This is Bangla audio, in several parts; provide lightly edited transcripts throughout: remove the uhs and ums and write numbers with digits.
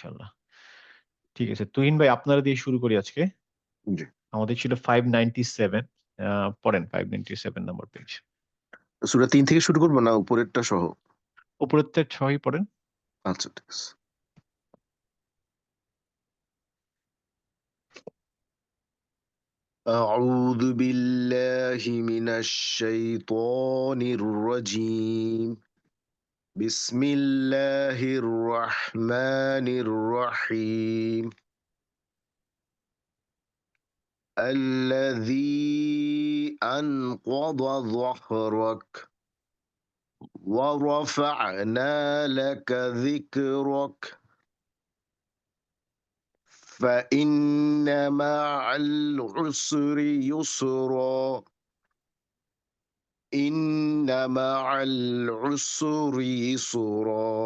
ইনশাআল্লাহ। ঠিক আছে। তুহিন ভাই আপনারা দিয়ে শুরু করি আজকে। জি। আমাদের ছিল 597 পড়েন 597 নম্বর পেজ। সূরা ৩ থেকে শুরু করব না উপরেরটা সহ? উপরেরটা সহই পড়েন। আচ্ছা ঠিক আছে। أعوذ بالله من الشيطان الرجيم. بسم الله الرحمن الرحيم. الذي أنقض ظهرك ورفعنا لك ذكرك فإن مع العسر يسرا إن مع العسر يسرا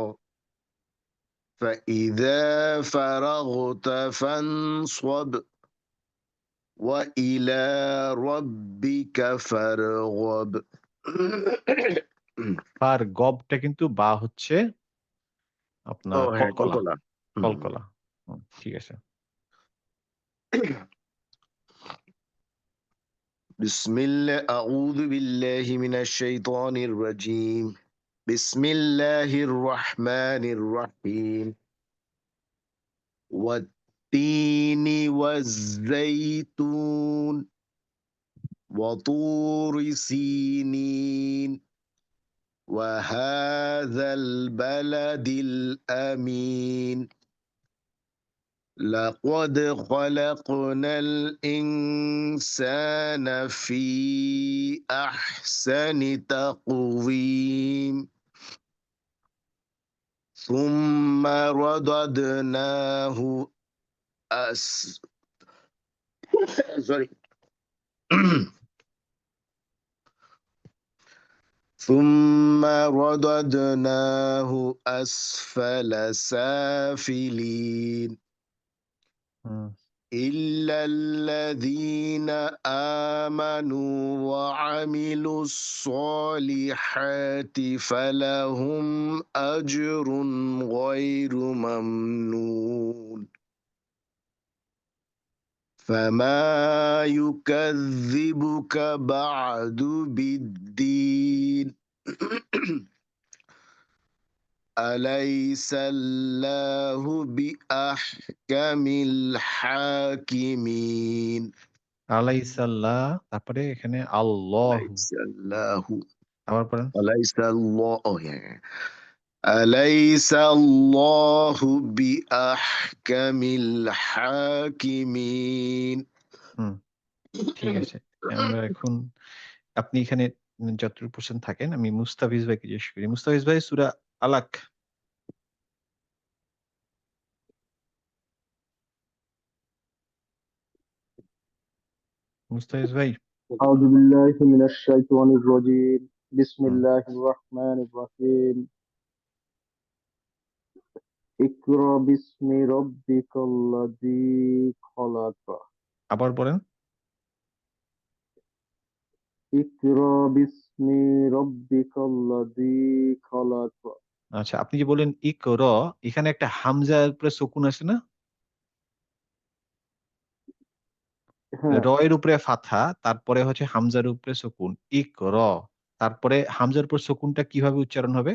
فإذا فرغت فانصب وإلى ربك فارغب. আর গবটা কিন্তু বা হচ্ছে আপনার ও হ্যাঁ, কলকলা। কলকলা। কলকলা। ঠিক আছে। بسم الله أعوذ بالله من الشيطان الرجيم. بسم الله الرحمن الرحيم. والتين والزيتون وطور سينين وهذا البلد الأمين لقد خلقنا الإنسان في أحسن تقويم ثم رددناه sorry. ثم رددناه أسفل سافلين إلا الذين آمنوا وعملوا الصالحات فلهم أجر غير ممنون فما يكذبك بعد بالدين أليس الله بأحكم الحاكمين আলাইসাল্লাহ তারপরে এখানে আল্লাহু أليس الله আবার পড়েন। أليس الله أليس الله بأحكم الحاكمين. ঠিক আছে। আমরা এখন আপনি এখানে যতটুকু পড়ছেন থাকেন। আমি মুস্তাফিজ ভাইকে জিজ্ঞেস করি। মুস্তাফিজ ভাই সূরা আলাক। মুস্তাফিজ ভাই। أعوذ بالله من الشيطان الرجيم بسم হুম। الله الرحمن الرحيم اقرأ باسم ربك الذي خلق আবার বলেন। اقرأ باسم ربك الذي خلق. আচ্ছা আপনি যে বললেন ইকরা, এখানে একটা হামজার উপরে সুকুন আছে না? হ্যাঁ, র এর উপরে ফাথা, তারপরে হচ্ছে হামজার উপরে সুকুন। ইকরা। তারপরে হামজার উপর সুকুনটা কিভাবে উচ্চারণ হবে?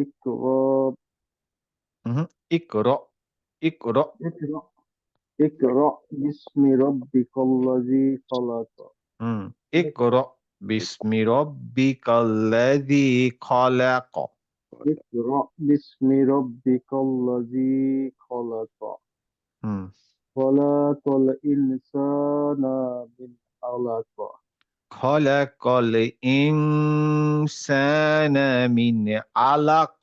اقرأ উহু, ইকরা, ইকরা। اقرأ اقرأ باسم ربك الذي خلق. হুম, ইকরা বিসমি রাব্বিকাল্লাযী খলাক। اقرأ باسم ربك الذي خلق হুম, خلق الإنسان من علق খলাকাল ইনসানা মিন আলাক।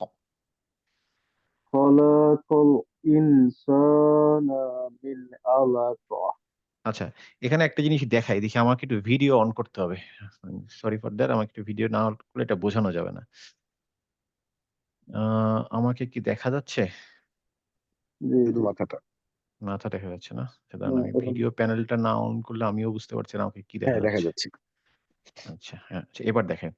خلق الإنسان من علق. আচ্ছা, এখানে একটা জিনিস দেখাই। দেখি আমাকে একটু ভিডিও অন করতে হবে। Sorry for that. আমাকে একটু ভিডিও না অন করলে এটা বোঝানো যাবে না। আ আমাকে কি দেখা যাচ্ছে? জি শুধু জি মাথাটা। মাথা দেখা যাচ্ছে না? আচ্ছা দাঁড়ান, হ্যাঁ, আমি এখন ভিডিও প্যানেলটা না অন করলে আমিও বুঝতে পারছি না আমাকে কি দেখা হ্যাঁ, দেখা যাচ্ছে। যাচ্ছে। আচ্ছা, হ্যাঁ, আচ্ছা এবার দেখেন।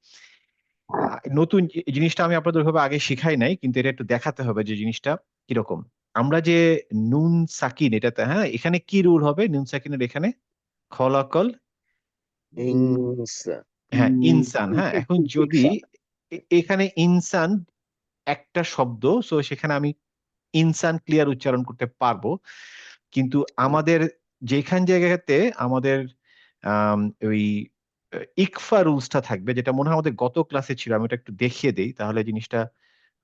নতুন জিনিসটা আমি আপনাদের ওইভাবে আগে শিখাই নাই, কিন্তু এটা একটু দেখাতে হবে যে জিনিসটা কিরকম। আমরা যে নুন সাকিন এটাতে, হ্যাঁ, এখানে কি রুল হবে নুন সাকিনের এখানে? খলাকল, ইনসান। হ্যাঁ ইনসান। হ্যাঁ, এখন যদি ইনসান। এখানে ইনসান একটা শব্দ, সো সেখানে আমি ইনসান ক্লিয়ার উচ্চারণ করতে পারবো, কিন্তু আমাদের যেখান জায়গাতে আমাদের আম, ওই ইকফা রুলসটা থাকবে, যেটা মনে হয় আমাদের গত ক্লাসে ছিল, আমি এটা একটু দেখিয়ে দেই তাহলে জিনিসটা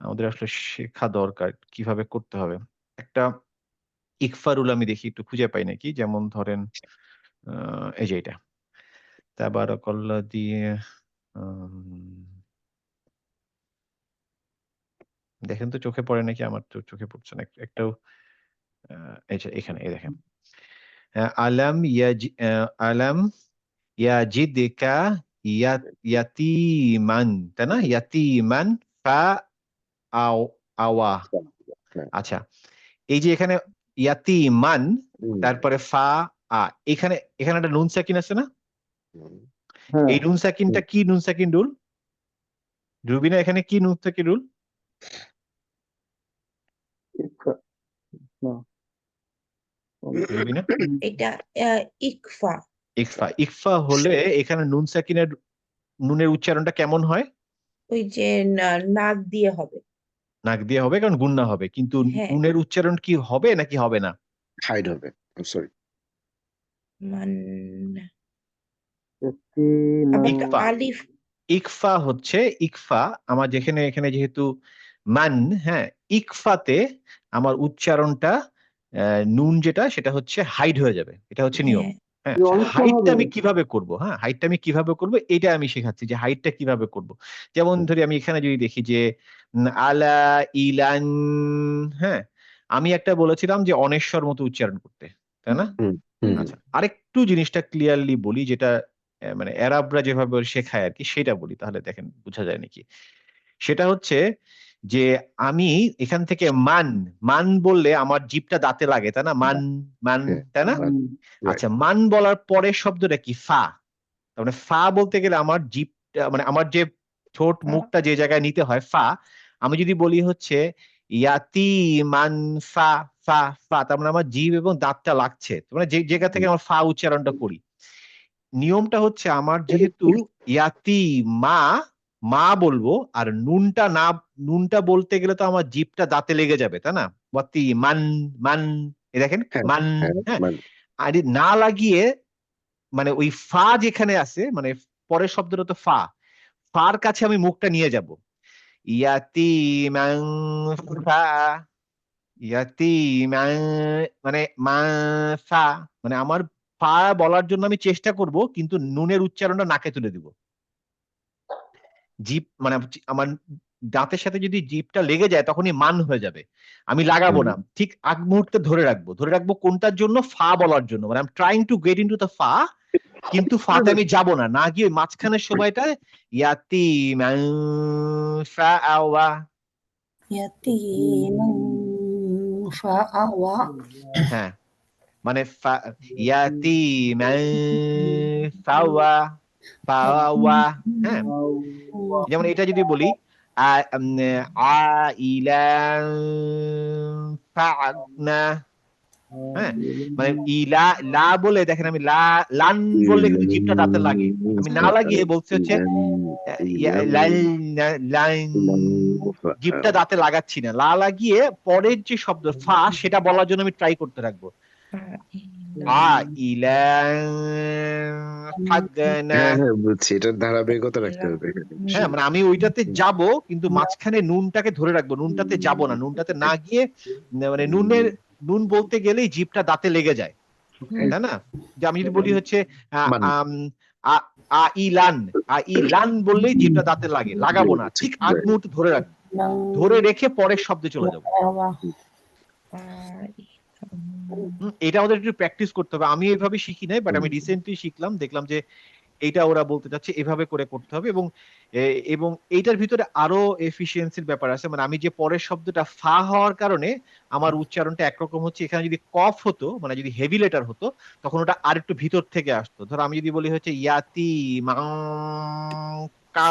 আমাদের আসলে শেখা দরকার কিভাবে করতে হবে। একটা ইকফা রুল আমি দেখি একটু খুঁজে পাই নাকি, যেমন ধরেন এই যে এটা তাবারাকাল্লাহ দিয়ে দেখেন তো চোখে পড়ে নাকি, আমার তো চোখে পড়ছে না একটাও। এই যে এখানে এই দেখেন, আলাম আলাম ইয়াজিদকা ইয়াতিমান, তাই না? ইয়াতিমান ফা আও আওয়া। হ্যাঁ। আচ্ছা, এই যে এখানে ইয়াতিমান, হুম, তারপরে ফা আ, এখানে এখানে একটা নুন সাকিন আছে না? হুম। হ্যাঁ এই নুন সাকিনটা কি নুন সাকিন রুল? রুবিনা, এখানে কি নুন সাকিন রুল? ইকফা, না রুবিনা, এটা ইকফা। ইকফা। ইকফা হলে এখানে নুন সাকিনের নুনের উচ্চারণটা কেমন হয়? ওই যে নাক দিয়ে হবে। নাক দিয়ে হবে, কারণ গুন্না হবে, কিন্তু হ্যাঁ, নুনের উচ্চারণ কি হবে নাকি হবে না? হাইড হবে। সরি। মান ইয়াতিমান, আবার ইকফা। আলিফ। ইকফা হচ্ছে ইকফা আমার যেখানে এখানে যেহেতু মান, হ্যাঁ, ইকফাতে আমার উচ্চারণটা নুন যেটা সেটা হচ্ছে হাইড হয়ে যাবে, এটা হচ্ছে নিয়ম। হ্যাঁ, হ্যাঁ, এই অনেকটা হাইটটা হবে। আমি কিভাবে করব? হ্যাঁ, হাইটটা আমি কিভাবে করব এটা আমি শেখাচ্ছি, যে হাইটটা কিভাবে করব। যেমন ধরি আমি এখানে যদি দেখি যে আলা ইলান, হ্যাঁ, আমি একটা বলেছিলাম যে অনেশ্বর মতো উচ্চারণ করতে, তাই না? হুম, হুম, আচ্ছা, আরেকটু জিনিসটা ক্লিয়ারলি বলি, যেটা মানে অ্যারাবরা যেভাবে শেখায় আর কি, সেটা বলি তাহলে দেখেন বোঝা যায় নাকি। সেটা হচ্ছে যে আমি এখান থেকে মান, মান বললে আমার জিভটা দাঁতে লাগে, তাই না? মান, মান, হ্যাঁ, তাই না? right. আচ্ছা, মান বলার পরের শব্দটা কি? ফা। তার মানে ফা বলতে গেলে আমার জিভটা, মানে আমার যে ঠোঁট মুখটা যে জায়গায় নিতে হয়, ফা। আমি যদি বলি হচ্ছে ইয়াতি মান ফা, ফা, ফা, তার মানে আমার জিভ এবং দাঁতটা লাগছে, তার মানে যে জায়গা থেকে আমার ফা উচ্চারণটা করি। নিয়মটা হচ্ছে আমার যেহেতু ইয়াতি মা, মা বলবো, আর নুনটা না, নুনটা বলতে গেলে তো আমার জিভটা দাঁতে লেগে যাবে, তাই না? ওয়াতি মান, মান, এই দেখেন হ্যাঁ, মান, হ্যাঁ, হ্যাঁ। মানে আর এই না লাগিয়ে, মানে ওই ফা যেখানে আছে, মানে পরের শব্দটা তো ফা, ফার কাছে আমি মুখটা নিয়ে যাব। ইয়াতি মান ফা, ইয়াতি মানে মা ফা, মানে আমার ফা বলার জন্য আমি চেষ্টা করব, কিন্তু নুনের উচ্চারণটা নাকে তুলে দিব। জিভ মানে আমার দাঁতের সাথে যদি জিভটা লেগে যায় তখনই মান হয়ে যাবে, আমি লাগাবো না, ঠিক আগ মুহূর্তে ধরে রাখবো। ধরে রাখবো কোনটার জন্য? ফা বলার জন্য, মানে I am trying to get into the ফা, কিন্তু ফাতে আমি যাব না, না গিয়ে মাঝখানের সময়টা ইয়াতি মান ফা আওয়া। يتيما فآوى হ্যাঁ, মানে ইয়াতি মান ফাওয়া, ফাওয়া। হ্যাঁ, যেমন এটা যদি বলি আইলান ফাআনা, হ্যাঁ, মানে ইলা, লা বলে দেখেন আমি লান বললে কিন্তু জিভটা দাঁতে লাগে, আমি না লাগিয়ে বলছি হচ্ছে লাইন, জিভটা দাঁতে লাগাচ্ছি না, লা লাগিয়ে পরের যে শব্দ ফা সেটা বলার জন্য আমি ট্রাই করতে রাখবো। ইলান ফাগনা, হ্যাঁ, হ্যাঁ, বুঝছি। এটার ধারাবাহিকতা রাখতে হবে। হ্যাঁ, মানে আমি ওইটাতে যাব কিন্তু মাঝখানে নুনটাকে ধরে রাখবো, নুনটাতে যাব না, নুনটাতে না গিয়ে মানে নুন বলতে গেলেই জিভটা দাঁতে লেগে যায়, তাই না? যে আমি যদি বলি হচ্ছে মান। আইলান, আইলান বললেই জিভটা দাঁতে লাগে, লাগাবো না, ঠিক আগ মুহূর্তে ধরে রাখবো, ধরে রেখে পরের শব্দে চলে যাবো। এটা আমাদের একটু প্র্যাকটিস করতে হবে, আমি এইভাবে শিখি নাই, বাট আমি রিসেন্টলি শিখলাম, দেখলাম যে এইটা ওরা বলতে চাচ্ছে এভাবে করে করতে হবে। এবং এইটার ভিতরে আরো এফিসিয়েন্সির ব্যাপার আছে, মানে আমি যে পরের শব্দটা ফা হওয়ার কারণে আমার উচ্চারণটা একরকম হচ্ছে, এখানে যদি কফ হতো, মানে যদি হেভি লেটার হতো, তখন ওটা আরেকটু ভিতর থেকে আসতো। ধরো আমি যদি বলি হচ্ছে ইয়াতি কা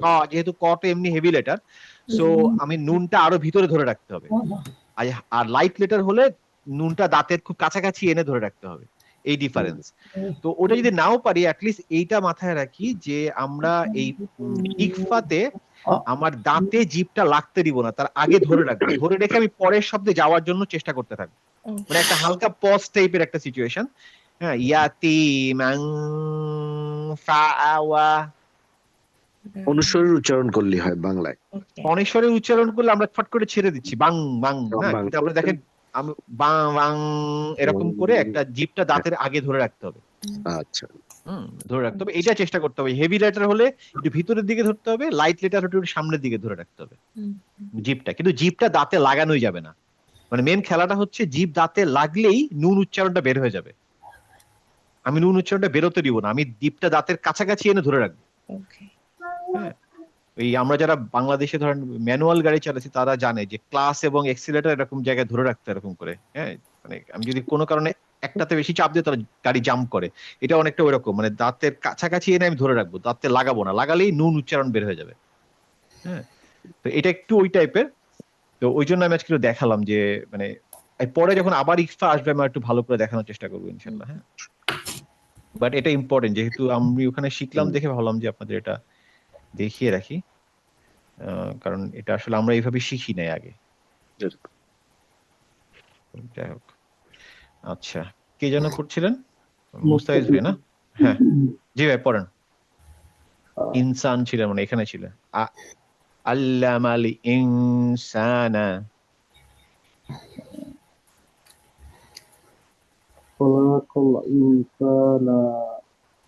ক, যেহেতু ক তো এমনি হেভি লেটার, সো আমি নুনটা আরো ভিতরে ধরে রাখতে হবে। আর লাইট লেটার হলে নুনটা দাঁতের খুব কাছাকাছি এনে ধরে রাখতে হবে, এই ডিফারেন্স। তো ওটা যদি নাও পারি, অ্যাটলিস্ট এইটা মাথায় রাখি যে আমরা এই ইকফাতে আমার দাঁতে জিভটা লাগতে দিব না, তার আগে ধরে রাখবো, ধরে রেখে আমি পরের শব্দে যাওয়ার জন্য চেষ্টা করতে থাকবো। মানে একটা হালকা পজ টাইপের একটা সিচুয়েশন। হ্যাঁ, ইয়াতিমান ফাআওয়া। অনুস্বরের উচ্চারণ করলে হয় বাংলায়। ওকে অনেশ্বরের উচ্চারণ করলে আমরা ফট করে ছেড়ে দিচ্ছি বাং বাং, না? বাং। কিন্তু আমরা দেখেন, আমি বাং বাং এরকম করে একটা জিভটা দাঁতের আগে ধরে রাখতে হবে। আচ্ছা, ধরে রাখতে হবে, এটা চেষ্টা করতে হবে। হেভি লেটার হলে একটু ভিতরের দিকে ধরতে হবে, লাইট লেটার হলে একটু সামনের দিকে ধরে রাখতে হবে জিভটা। কিন্তু জিভটা দাঁতে লাগানোই যাবে না। মানে মেন খেলাটা হচ্ছে জিভ দাঁতে লাগলেই নুন উচ্চারণটা বের হয়ে যাবে। আমি নুন উচ্চারণটা বেরোতে দিব না, আমি জিভটা দাঁতের কাছাকাছি এনে ধরে রাখবো। ওকে হ্যাঁ, এই আমরা যারা বাংলাদেশে ধরেন ম্যানুয়াল গাড়ি চালাচ্ছি তারা জানে যে ক্লাস এবং এক্সিলারেটর এরকম জায়গায় ধরে রাখতে এরকম করে। হ্যাঁ, মানে আমি যদি কোনো কারণে একটাতে বেশি চাপ দিই তাহলে গাড়ি জাম্প করে। এটা অনেকটা ওইরকম, মানে দাঁতের কাছাকাছি এনে আমি ধরে রাখবো, দাঁতে লাগাবো না, লাগালেই নুন উচ্চারণ বের হয়ে যাবে। হ্যাঁ, তো এটা একটু ওই টাইপের। তো ওই জন্য আমি আজকে একটু দেখালাম যে মানে পরে যখন আবার ইকফা আসবে আমি একটু ভালো করে দেখানোর চেষ্টা করবো ইনশাল্লাহ। হ্যাঁ, বাট এটা ইম্পর্টেন্ট, যেহেতু আমি ওখানে শিখলাম দেখে ভাবলাম যে আপনাদের এটা দেখিয়ে রাখি। কারণ এটা আসলে আমরা এইভাবে শিখি নাই আগে। যাই হোক, আচ্ছা, কে যেন করছিলেন? মুস্তাফিজ ভাই না? হ্যাঁ, জি ভাই পড়েন। ইনসান ছিলেন, মানে এখানে ছিলেন। আল্লামাল ইনসানা। خلق الإنسان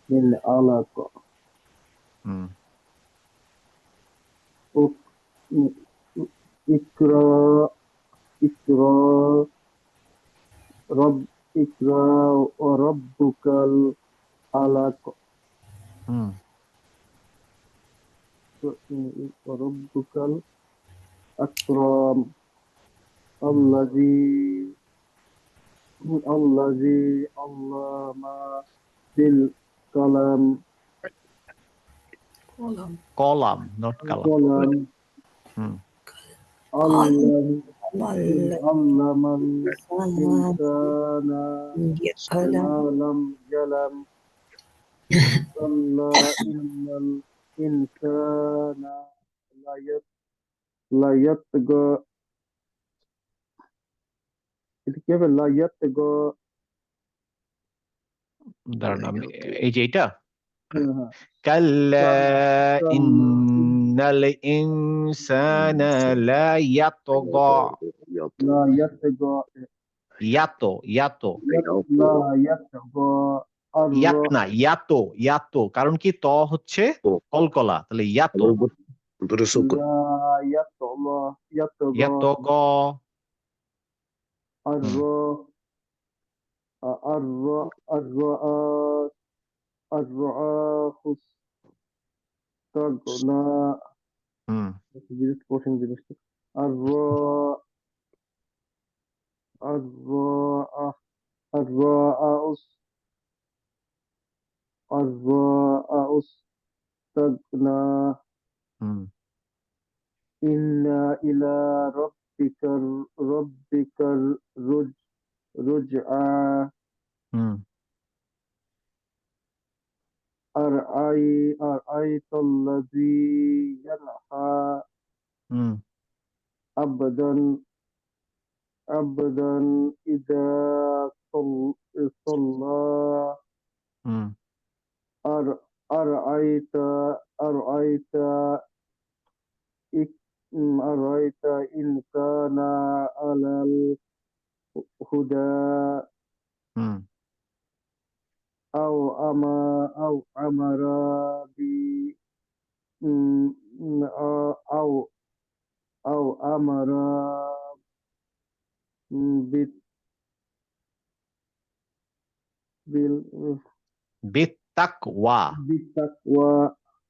من علق হুম اقرأ اقرأ اقرأ وربك الأعلق হুম وربك الأكرم الذي علم بالقلم কলাম, নট কালাম। قلم হুম علم والإنسان الإنسان يعلم ما لم يعلم كلا إن الإنسان لا يطغى كيف لا يطغى দাঁড়ান, আমি এই যে এটা ها. কাল্লা كلا ইন্নাল ইনসানা লা ইয়াতগা। لا يطغى ইয়াতো ইয়াতো لا يطغى ইয়াক না, ইয়াতো ইয়াতো, কারণ কি ত হচ্ছে ও। কলকলা, তাহলে ইয়াতো। দুটো সুকুন। لا يطغى ইয়াতো গ। الرعاة استغنى হুম কঠিন জিনিস الرعاة الرعاة الرعاة استغنى হুম إن إلى ربك الرجعى হুম أرأيت الذي ينهى হুম عبدا إذا صلى হুম أرأيت أرأيت إن كان على الهدى হুম أو أمر ب أو أمر বিত্তাকওয়া। بالتقوى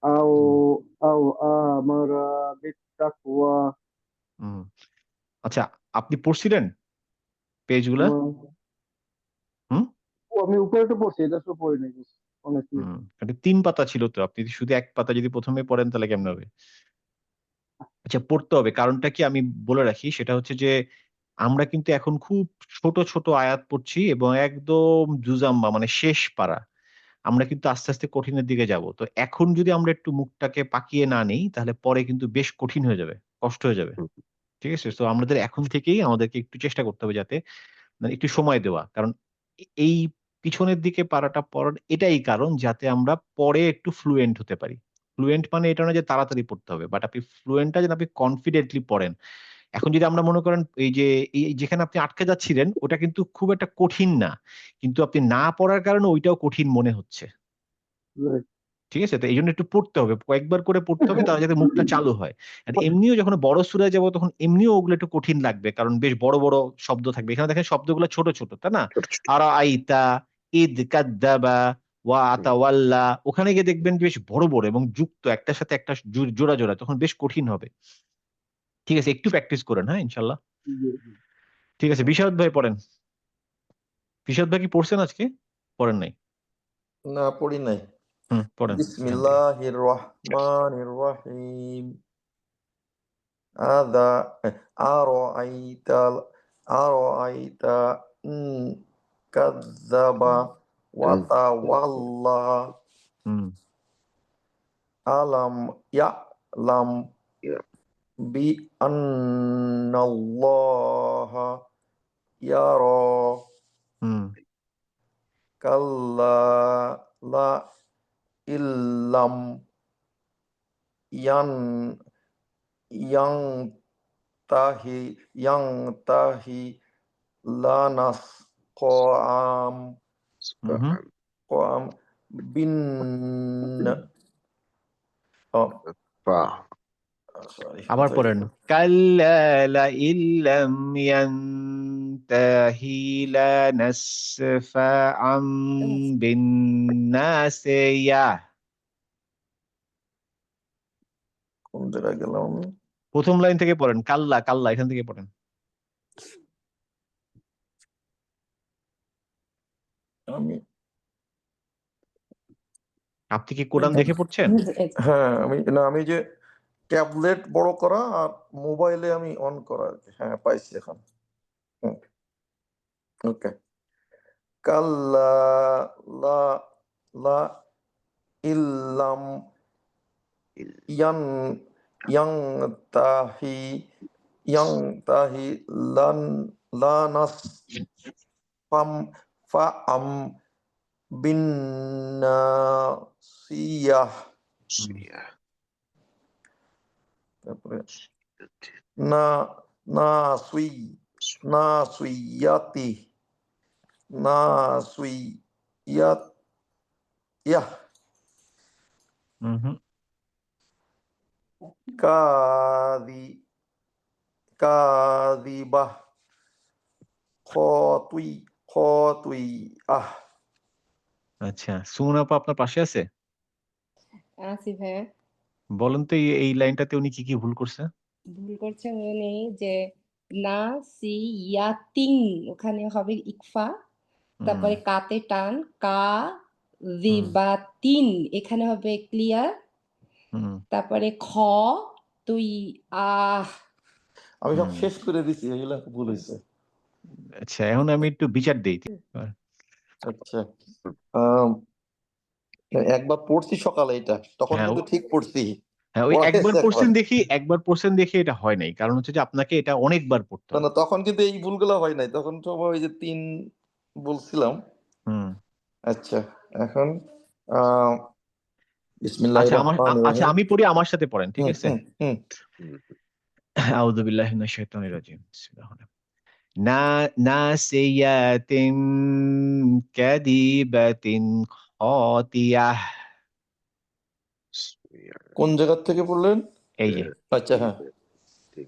أو أمر بالتقوى হুম আচ্ছা, আপনি পড়ছিলেন পেজগুলা? হুম আমি উপরে তো পড়ছি, এটা তো পড়ি নাই। অনেকগুলো। এটা 3 পাতা ছিল তো, আপনি শুধু 1 পাতা যদি প্রথমে পড়েন তাহলে কেমন হবে? আচ্ছা, পড়তে হবে। কারণটা কি আমি বলে রাখি, সেটা হচ্ছে যে আমরা কিন্তু এখন খুব ছোট, ছোট আয়াত পড়ছি এবং একদম জুজাম্মা মানে শেষ পারা। আমরা কিন্তু আস্তে, আস্তে কঠিনের দিকে যাবো। তো এখন যদি আমরা একটু মুখটাকে পাকিয়ে না নেই, তাহলে পরে কিন্তু বেশ কঠিন হয়ে যাবে, কষ্ট হয়ে যাবে। হুম, ঠিক আছে? সো আমাদের এখন থেকেই আমাদেরকে একটু চেষ্টা করতে হবে যাতে মানে একটু সময় দেওয়া। কারণ এই পিছনের দিকে পারাটা পড়ার এটাই কারণ যাতে আমরা পরে একটু ফ্লুয়েন্ট হতে পারি। ফ্লুয়েন্ট মানে এটা না যে তাড়াতাড়ি পড়তে হবে। বাট আপনি ফ্লুয়েন্টটা যেন আপনি কনফিডেন্টলি পড়েন। এখন যদি আমরা মনে করেন এই যে যেখানে আপনি আটকে যাচ্ছিলেন ওটা কিন্তু খুব একটা কঠিন না। কিন্তু আপনি না পড়ার কারণে ওইটাও কঠিন মনে হচ্ছে। Right. ঠিক আছে? তো এইজন্য একটু পড়তে হবে। কয়েকবার করে পড়তে হবে তাহলে যাতে মুখটা চালু হয়। আর এমনিও যখন বড় সূরায় যাবো তখন এমনিও ওগুলো একটু কঠিন লাগবে। কারণ বেশ বড়, বড় শব্দ থাকবে। এখানে দেখেন শব্দগুলো ছোট, ছোট, তাই না? ছোট ছোট। আরাআইতা, ইদ কাদ্দাবা, ওয়া হুম, আতাওয়াল্লা, ওখানে গিয়ে দেখবেন বেশ বড়, বড় এবং যুক্ত একটার সাথে একটা জোড়া, জোড়া তখন বেশ কঠিন হবে। ঠিক আছে? একটু প্র্যাকটিস করেন, হ্যাঁ? ইনশাআল্লাহ। জি, ঠিক আছে, বিশারদ ভাই পড়েন। বিশারদ ভাই কি পড়ছেন আজকে? পড়েন নাই। না পড়ি নাই। পড়েন এখান থেকে। বিসমিল্লাহির রহমানির রহিম। আদা আরাআইতাল আরাআইতা ইন কাযযাবা ওয়া তাওয়াল্লা হুম, আলাম ইয়ালাম ইয়া, বি আন্নাল্লাহা ইয়ারা হুম, কাল্লা লা ইল্লাম ইয়ান ইয়াংতাহি ইয়াংতাহি লানাসফাআম হুম। قام bin oh sorry আবার পড়েন। কাল্লা লাইন লাম ইয়ানতাহি লানাসফাআম বিন্নাসিয়া। কোন জায়গায় গেলাম আমি? প্রথম লাইন থেকে পড়েন। কাল্লা, কাল্লা এখান থেকে পড়েন। আমি আপনি কি কোরআন দেখে পড়ছেন? হ্যাঁ আমি যে ট্যাবলেট বড় করা আর মোবাইলে আমি অন করা আর কি। হ্যাঁ পাইছি এখন। ওকে। কাল্লা লা লা ইল্লাম ইয়ান ইয়াংতাহি ইয়াংতাহি লান লানাস ফাম ফাআম বিন্নাসিয়াহ ইয়া, তারপরে না নাসুই নাসুইয়াতি নাসুইয়াত ইয়াহ হুম। কাদি কাদিবাহ খতুই আহ আচ্ছা, সুমন আপা আপনার পাশে আছে? আছি ভাইয়া। বলেন তো এই লাইনটাতে উনি কি ভুল করছে? ভুল করছে উনি যে না সি ইয়াতিং ওখানে হবে ইকফা, তারপরে কাতে টান কা রিবাতিন এখানে হবে ক্লিয়ার, হুম, তারপরে খ তুই আহ আমি সব হুম। শেষ করে দিছি, এগুলো ভুল হয়েছে। আচ্ছা, এখন আমি একটু বিচার দেই। আচ্ছা আম, একবার পড়ছি সকালে এটা, তখন হ্যাঁ, কিন্তু ঠিক পড়ছি। হ্যাঁ, ওই পড়া একবার হয়েছে পড়ছেন একবার। দেখি, একবার পড়ছেন দেখি এটা হয় নাই। কারণ হচ্ছে যে আপনাকে এটা অনেকবার পড়তে না হবে। না তখন কিন্তু এই ভুলগুলো হয় নাই, তখন সব ওই যে 3 বলছিলাম। হুম। আচ্ছা এখন আহ বিসমিল্লাহির রহমানির আচ্ছা, রহিম। আমি পড়ি, আমার সাথে পড়েন, ঠিক হুম আছে? হুম হুম হুম, আউযু বিল্লাহি মিনাশ শাইতানির রাজিম। বিসমিল্লাহির রহমানির রহিম। নাসিয়াতিন কাদিবাতিন খাতিয়াহ। ইয়া, কোন জায়গা থেকে পড়লেন? এই যে আচ্ছা হ্যাঁ ঠিক,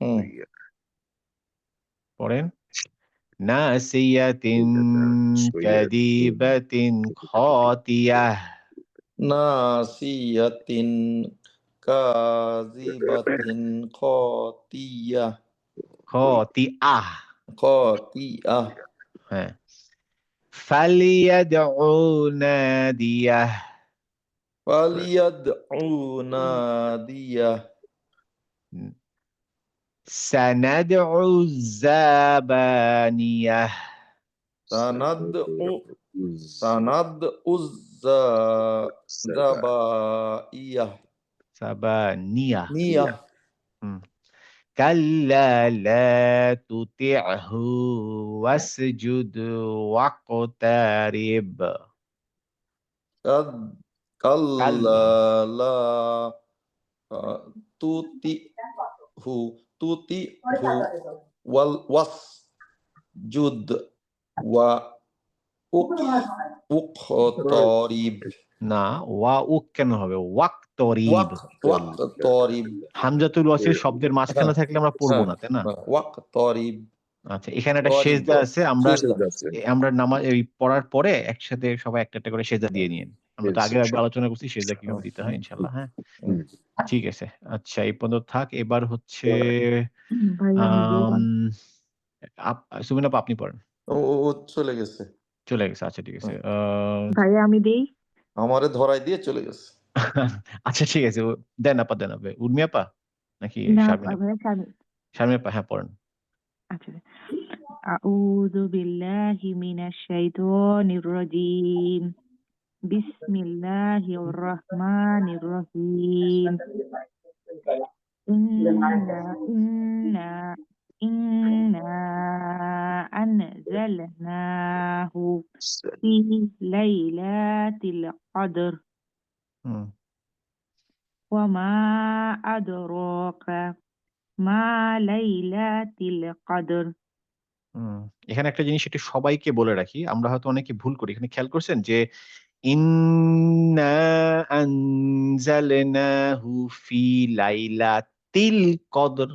হুম ইয়া, পড়েন। নাসিয়াতিন সুইয়াতিন, কাদিবাতিন খাতিয়াহ। নাসিয়াতিন কাযিবাতিন খাতিয়াহ। খাতিয়াহ। হ্যাঁ। فليدعوا ناديه فليدعوا ناديه سندعو الزبانية سندعو الزبائية زبانية نية كلا لا تطعه واسجد واقترب كلا كلا لا تطيعه واسجد واقترب না ওয়া উক কেন হবে ওয়াক্তরিব واقترب হামজাতুল ওয়াসিল শব্দের মাঝখানে থাকলে আমরা পড়বো না তাই না واقترب আচ্ছা এখানে একটা তরিব সেজদা আছে আমরা সেজদা আমরা নামাজ এই পড়ার পরে একসাথে সবাই একটা একটা করে সেজদা দিয়ে নিন আমরা তো আগে একবার আলোচনা করছি সেজদা কিভাবে দিতে হয় ইনশাআল্লাহ হ্যাঁ ঠিক আছে আচ্ছা এই পর্যন্ত থাক এবার হচ্ছে ভাইয়া আমি দিলাম। সুমিনা আপা আপনি পড়েন ও চলে গেছে চলে গেছে আচ্ছা ঠিক আছে ভাইয়া আমি দেই। আমারে ধরাই দিয়ে চলে গেছে আচ্ছা ঠিক আছে দেন আপা দেন আপা উর্মি আপা নাকি না শারমিন আপা ভাইয়া স্বামী। শারমিন আপা হ্যাঁ পড়েন আচ্ছা أعوذ بالله من الشيطان الرجيم بسم الله الرحمن الرحيم إنا أنزلناه في ليلة القدر হুম وما أدراك ما ليلة القدر এখানে একটা জিনিস একটু সবাইকে বলে রাখি আমরা হয়তো অনেকে ভুল করি এখানে খেয়াল করছেন যে ইন্না আনজালনাহু ফি লাইলাতিল কদর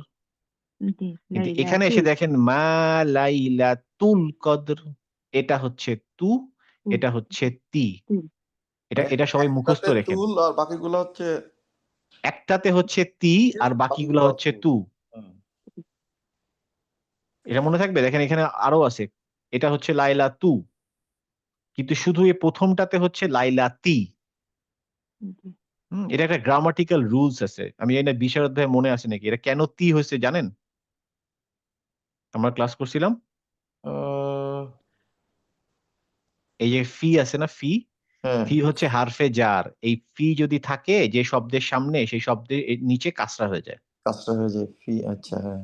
কিন্তু এখানে এসে দেখেন মা লাইলাতুল কদর এটা হচ্ছে তু এটা হচ্ছে তি এটা সবাই মুখস্থ একটাতে রেখেন তুল আর বাকিগুলো হচ্ছে একটাতে হচ্ছে তি আর বাকিগুলো হচ্ছে তু এটা মনে থাকবে দেখেন এখানে আরো আছে এটা হচ্ছে লাইলা তু কিন্তু শুধু এই প্রথমটাতে হচ্ছে লাইলা তি এটা একটা গ্রামাটিক্যাল রুলস আছে আমি এটা বিশারদ অধ্যায়ে মনে আছে নাকি এটা কেন তি হয়েছে জানেন আমরা ক্লাস করছিলাম এই যে ফি আছে না ফি ফি হচ্ছে হারফে জার এই ফি যদি থাকে যে শব্দের সামনে সেই শব্দের নিচে কাসরা হয়ে যায় কাজটা হয়ে যায় ফি আচ্ছা হ্যাঁ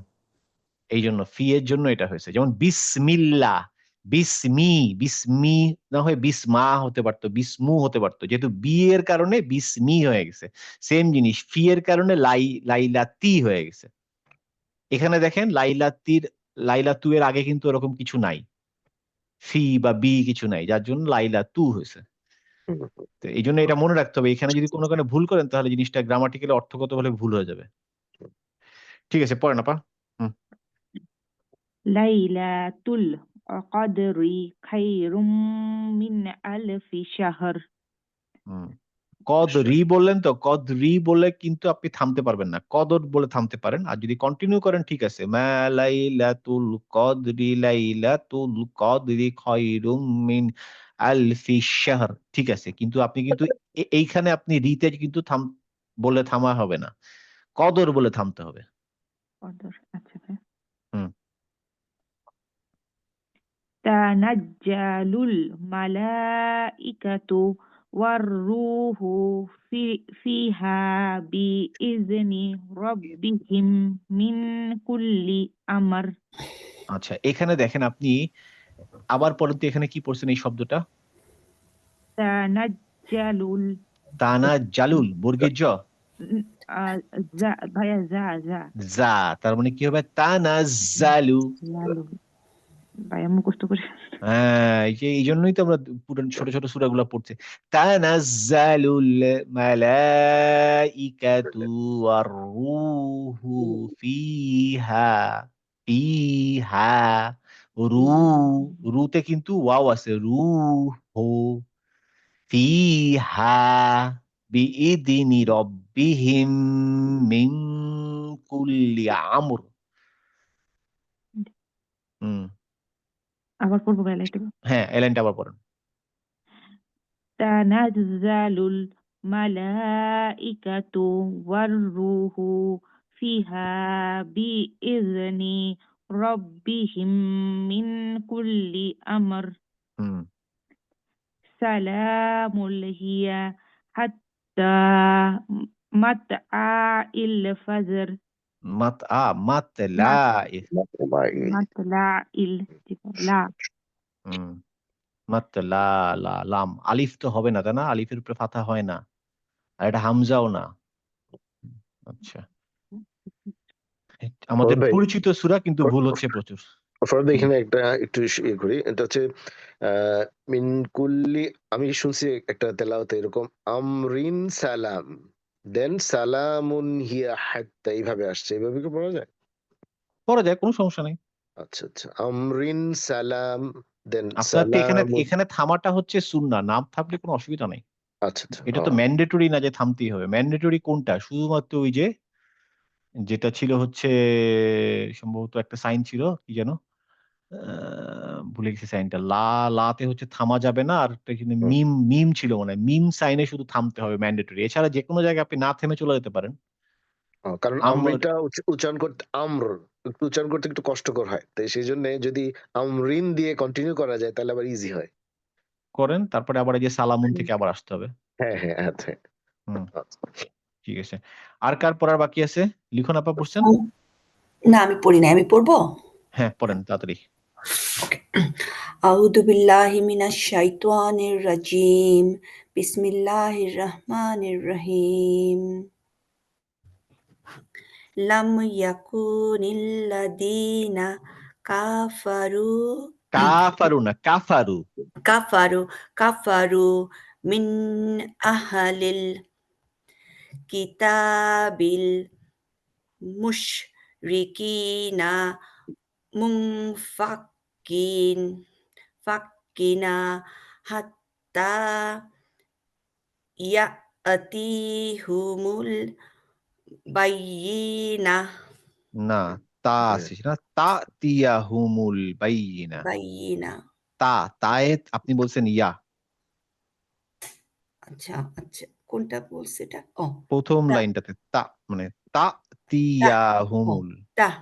এই জন্য ফি এর জন্য এটা হয়েছে যেমন বিসমিল্লাহ বিসমি না হয় বিসমা হতে পারতো বিসমু হতে পারতো যেহেতু বি এর কারণে বিসমি হয়ে গেছে সেম জিনিস ফি এর কারণে লাইলাতি হয়ে গেছে এখানে দেখেন লাইলাতু এর আগে কিন্তু এরকম কিছু নাই ফি বা বি কিছু নাই যার জন্য লাইলাতু হয়েছে তো এই জন্য এটা মনে রাখতে হবে এখানে যদি কোনো কারণে ভুল করেন তাহলে জিনিসটা গ্রামাটিক্যালি অর্থগত বলে ভুল হয়ে যাবে ঠিক আছে পড়েন আপা লাইলাতুল কদরি খায়রুম মিন আলফি শাহর কদরি বললেন তো কদরি বলে কিন্তু আপনি থামতে পারবেন না কদর বলে থামতে পারেন আর যদি কন্টিনিউ করেন ঠিক আছে মা লাইলাতুল কদরি খায়রুম মিন আলফি শাহর ঠিক আছে কিন্তু আপনি কিন্তু এইখানে আপনি রিতে কিন্তু বলে থামা হবে না কদর বলে থামতে হবে কদর আচ্ছা হুম তানাজ্জালুল মালাইকাতু والروح فيها بإذن ربهم من كل أمر আচ্ছা এখানে দেখেন আপনি আবার পরের এখানে কি পড়ছেন এই শব্দটা তানাজ্জালুল তানাজ্জালুল বর্গীর জ ভাইয়া যা তার মানে কি হবে তানাজ্জালু ভাইয়া মুখস্থ করে হ্যাঁ এই জন্যই তো আমরা পুরো ছোট ছোট সূরাগুলো পড়ছি তানাজ্জালুল মালাইকাতু ওয়ার রূহু ফিহা রুতে কিন্তু ওয়াও আছে রূহু ফিহা বিইদিনি রব্বিহিম মিন কুল্লি আমর আবার পড়বো ভাই লাইনটা। হ্যাঁ, এই লাইনটা আবার পড়েন। তানাজ্জালুল মালাইকাতু ওয়ার-রূহু ফিহা বিইذনি রাব্বিহিম মিন কুল্লি আমর হুম সালামুল হিয়া হাত্তা মাতআইল ফাজর মাতলাই মাতলাইল লা হুম মাতলা লাম আলিফ তো হবে না, তাই না? আলিফের উপরে ফাথা হয় না, আর এটা হামজাও না। আচ্ছা, আমাদের ফরহাদ ভাই, পরিচিত সূরা, কিন্তু ভুল হচ্ছে প্রচুর। ফরহাদ ভাই, হুম। এখানে একটা একটু ইয়ে করি, এটা হচ্ছে মিন কুল্লি। আমি শুনছি একটা তেলাওয়াতে এরকম আমরিন সালাম, দেন সালামুন হিয়া হাত্তা, এইভাবে আসছে। এইভাবে কি পড়া যায়? পড়া যায়, কোনো সমস্যা নেই। আচ্ছা আচ্ছা, আমরিন সালাম, দেন আপনাকে এখানে সালামুন। এখানে থামাটা হচ্ছে সুন্নাহ, না থামলে কোনো অসুবিধা নেই। আচ্ছা আচ্ছা, এটা তো ম্যান্ডেটরি না যে থামতেই হবে। ম্যান্ডেটরি কোনটা? শুধুমাত্র ওই যে যেটা ছিল হচ্ছে, সম্ভবত একটা সাইন ছিল, কি যেন, ভুলে গেছি সাইনটা। লাতে হচ্ছে থামা যাবে না, আর একটা কিন্তু হুম। মিম মিম ছিল মনে হয়, মিম সাইনে শুধু থামতে হবে ম্যান্ডেটরি। এছাড়া যে কোনো জায়গায় আপনি না থেমে চলে যেতে পারেন। কারণ আমর আমরিনটা উচ্চারণ করতে, একটু উচ্চারণ করতে একটু কষ্টকর হয়, তাই সেই জন্য যদি আমরিন দিয়ে কন্টিনিউ করা যায় তাহলে আবার ইজি হয়। করেন, তারপরে আবার এই যে সালামুন থেকে আবার আসতে হবে। হ্যাঁ হ্যাঁ, আচ্ছা হুম, আচ্ছা। ঠিক আছে। আর কার পড়ার বাকি আছে? লিখন আপা পড়ছেন? না, আমি পড়ি নাই, আমি পড়বো। হ্যাঁ, পড়েন তাড়াতাড়ি। ওকে। আউযু বিল্লাহি মিনাশ শাইতানির রাজিম। বিসমিল্লাহির রহমানির রহিম। লাম ইয়াকুনিল্লাযীনা কাফারু কাফারু না, কাফারু। কাফারু কাফারু মিন আহলিল কিতাবিল মুশরিকিনা মুনফাক্কিন ফাক্কিনা হাত্তা ইয়াতিহুমুল বায়্যিনাহ না, তা আছে না, তা তিয়াহুমুল বাইয়িনা। বায়্যিনাহ। তায়ে আপনি বলছেন ইয়া। আচ্ছা, আচ্ছা। কোনটা বলছে এটা? প্রথম তা লাইনটাতে তা, মানে তা তা ও তিয়াহুমুল। তাহ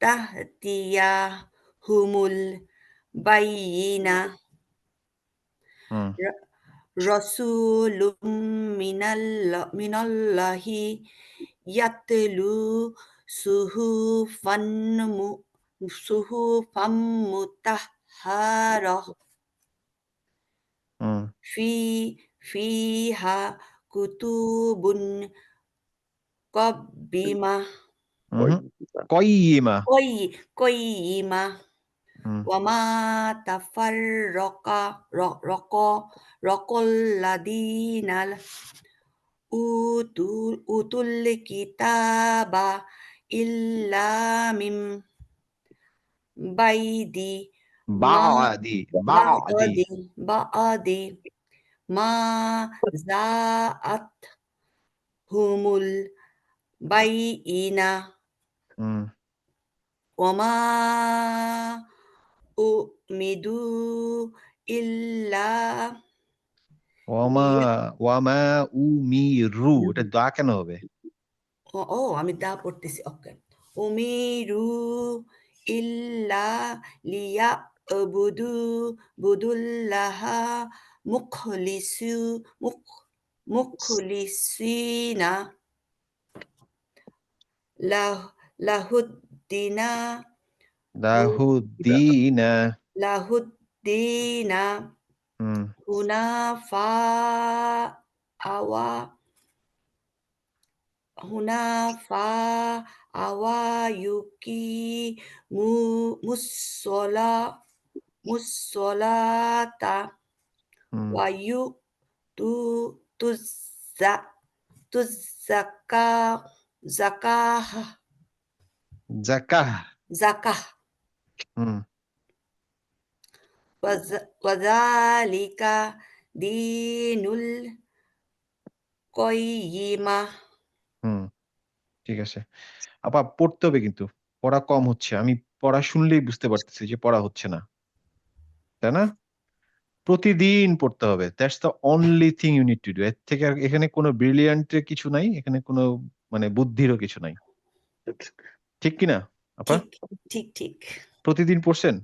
তাহতিয়াহুমুল বায়্যিনাহ হুম রা রাসূলুম মিনাল্লাহি ইয়াতলু সুহুফান মু সুহুফাম মুতাহহারাহ হুম ফি ফিহা কুতুবুন কাব্বিমাহ হুম কয়িমা। কই কয়িমাহ হুম ওয়া মা তাফাররাকা রাকাল্লাযীনাল উতুল কিতাবা ইল্লা মিন বাইদি মা বাদি বাদি। বাদি বাদি মা জাআত হুমুল বাইইনা হুম ওমা উমিদু ইল্লা ওয়ামা লিয়া ওয়ামা উমিরু, এটা দা কেন হবে? আমি দা পড়তেছি। ওকে। উমিরু ইল্লা লিয়া বুদুল্লাহা মুখলিসু মুখ মুখলিসিনা লাহ লাহুদ্দিনা হু দাহুদ্দিনা। লাহুদ্দিনা হুম হুনাফা আওয়া হুনাফা আওয়া ইউকি মু মুসলা মুসলাতা হুম ওয়ায়ু তু তুজা তুজাকা জাকাহ জাকাহ। জাকাহ হুম ওয়াযালিকা দীনুল কয়িমা। হুম ঠিক আছে আপা, পড়তে হবে কিন্তু, পড়া কম হচ্ছে। আমি পড়া শুনলেই বুঝতে পারতেছি যে পড়া হচ্ছে না। তাই না? প্রতিদিন পড়তে হবে, that's the only thing you need to do. এর থেকে আর এখানে কোনো ব্রিলিয়ান্টের কিছু নাই, এখানে কোনো মানে বুদ্ধিরও কিছু নাই, ঠিক কিনা আপা? ঠিক ঠিক ঠিক প্রতিদিন পড়ছেন?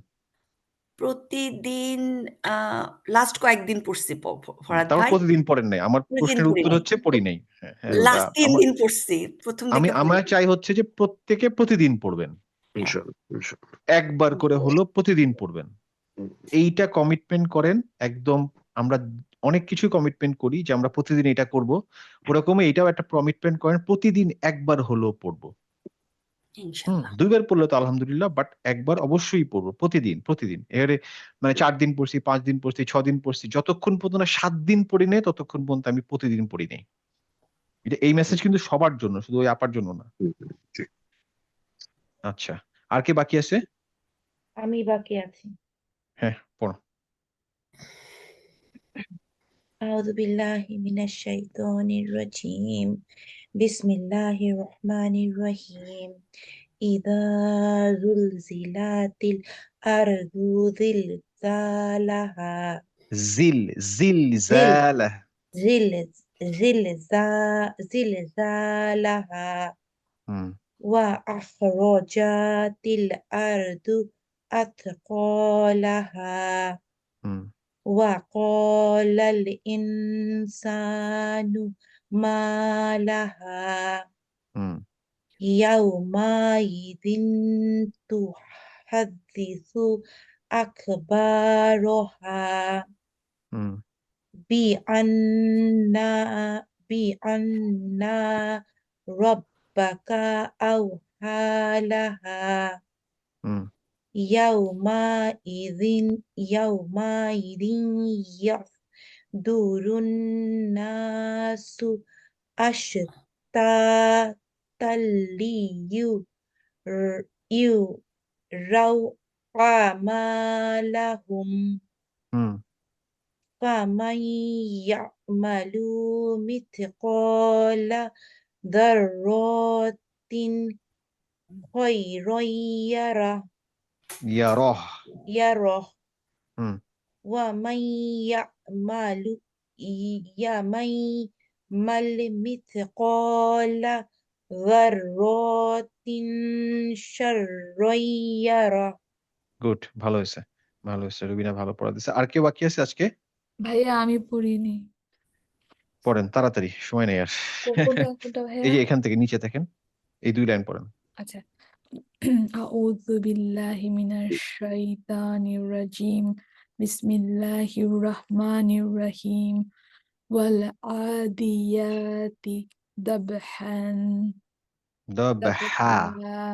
প্রতিদিন লাস্ট কয়েকদিন পড়ছি ফরহাদ তারপর ভাই, প্রতিদিন পড়েন নাই। আমার প্রতিদিন প্রশ্নের পড়ি উত্তর নাই, হচ্ছে পড়ি নাই। হ্যাঁ, হ্যাঁ, লাস্ট 3 আমার দিন পড়ছি, প্রথম দিকে পড়ি আমার নাই। চাই হচ্ছে যে প্রত্যেকে প্রতিদিন পড়বেন, হ্যাঁ ইনশাআল্লাহ, ইনশাআল্লাহ। একবার করে হলো প্রতিদিন পড়বেন। হুম, এইটা কমিটমেন্ট করেন একদম। আমরা অনেক কিছু কমিটমেন্ট করি যে আমরা প্রতিদিন এটা করব, ওরকম এটাও একটা কমিটমেন্ট করেন প্রতিদিন একবার হলো পড়বো। ইনশাআল্লাহ। 2 বার পড়লে তো আলহামদুলিল্লাহ, বাট একবার অবশ্যই পড়বো প্রতিদিন প্রতিদিন। এবারে মানে 4 দিন পড়ছি, 5 দিন পড়ছি, 6 দিন পড়ছি, যতক্ষণ পর্যন্ত না 7 দিন পড়ি নাই ততক্ষণ পর্যন্ত আমি প্রতিদিন পড়ি নাই। এই মেসেজ কিন্তু সবার জন্য, শুধু ওই আপার জন্য না। হুম, ঠিক। আচ্ছা, আর কে বাকি আছে? আমি বাকি আছি। হ্যাঁ, পড়ো। أعوذ بالله من الشيطان الرجيم بسم الله الرحمن الرحيم إذا زلزلت الأرض زلزالها জিলজালা। زلزالها হুম وأخرجت الأرض أثقالها হুম وقال الإنسان ما لها হুম يومئذ تحدث أخبارها হুম بأن ربك أوحى لها হুম يومئذ يصدر الناس أشتاتا ليروا أعمالهم হুম فمن يعمل مثقال ذرة خيرا يره হুম ومن يعمل مثقال ذرة شرا يره গুড, ভালো হয়েছে, ভালো হয়েছে। রুবিনা ভালো পড়া দিচ্ছে। আর কেউ বাকি আছে আজকে? ভাইয়া আমি পড়িনি। পড়েন তাড়াতাড়ি, সময় নেই আর। কোনটা এই ভাইয়া? যে এখান থেকে নিচে দেখেন, এই 2 লাইন পড়েন। আচ্ছা। আউযু বিল্লাহি মিনাশ শাইতানির রাজিম। বিসমিল্লাহির রাহমানির রাহিম। ওয়াল আদিয়াতি দাবহান দবহা। দাবহা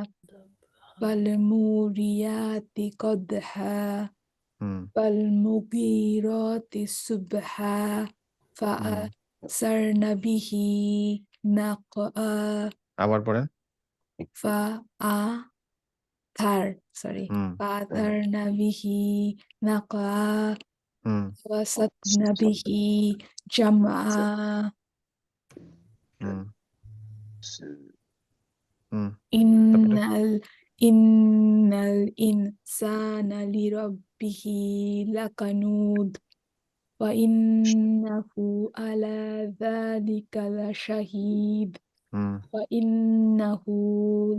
ওয়াল মুরিয়াতি কদহা হুম ওয়াল মুগীরাতি সুবহা হুম فأثرن به نقعا আবার পড়েন। فأثرن به نقعا হুম وسطن به جمعا হুম হুম إن الإنسان لربه لكنود وإنه على ذلك لشهيد হুম وإنه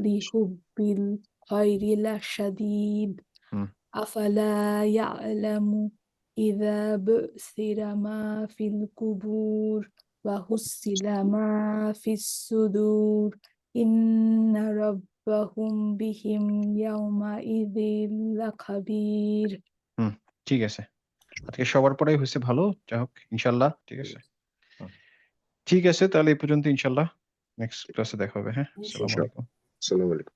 لحب الخير لشديد হুম أفلا يعلم إذا بعثر ما في القبور وحصل ما في الصدور إن ربهم بهم يومئذ لخبير হুম ঠিক আছে। আজকে সবার পড়াই হয়েছে ভালো, যাই হোক ইনশাল্লাহ। ঠিক আছে, ঠিক আছে, তাহলে এই পর্যন্ত ইনশাল্লাহ। নেক্সট ক্লাসে দেখা হবে। হ্যাঁ, আসসালামু ইনশাআল্লাহ। আলাইকুম। আসসালামু আলাইকুম।